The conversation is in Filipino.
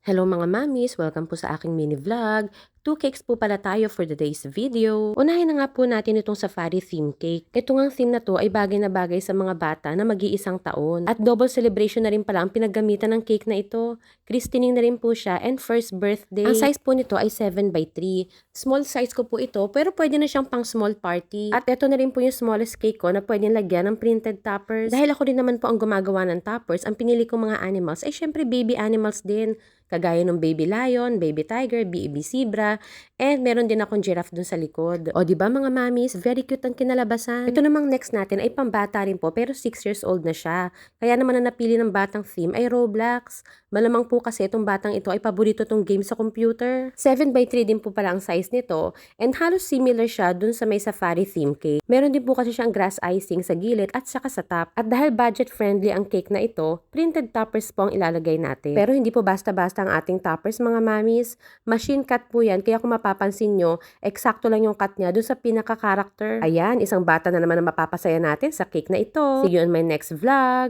Hello mga mamis! Welcome po sa aking mini vlog. 2 cakes po pala tayo for today's video. Unahin na nga po natin itong safari theme cake. Ito ngang theme na to ay bagay na bagay sa mga bata na mag-iisang taon. At double celebration na rin pala ang pinaggamitan ng cake na ito. Christening na rin po siya and first birthday. Ang size po nito ay 7x3. Small size ko po ito pero pwede na siyang pang small party. At ito na rin po yung smallest cake ko na pwede lagyan ng printed toppers. Dahil ako rin naman po ang gumagawa ng toppers, ang pinili kong mga animals ay syempre baby animals din. Kagaya ng baby lion, baby tiger, baby zebra, and meron din akong giraffe dun sa likod. O di ba mga mamis, very cute ang kinalabasan. Ito namang next natin ay pambata rin po pero 6 years old na siya. Kaya naman ang napili ng batang theme ay Roblox. Malamang po kasi itong batang ito ay paborito tong game sa computer. 7x3 din po pala ang size nito and halos similar siya dun sa may safari theme cake. Meron din po kasi siyang grass icing sa gilid at saka sa top. At dahil budget friendly ang cake na ito, printed toppers po ang ilalagay natin. Pero hindi po basta-basta ang ating toppers mga mamis. Machine cut po yan kaya kung mapapansin nyo, eksakto lang yung cut niya dun sa pinaka-character. Ayan, isang bata na naman ang mapapasaya natin sa cake na ito. See you on my next vlog!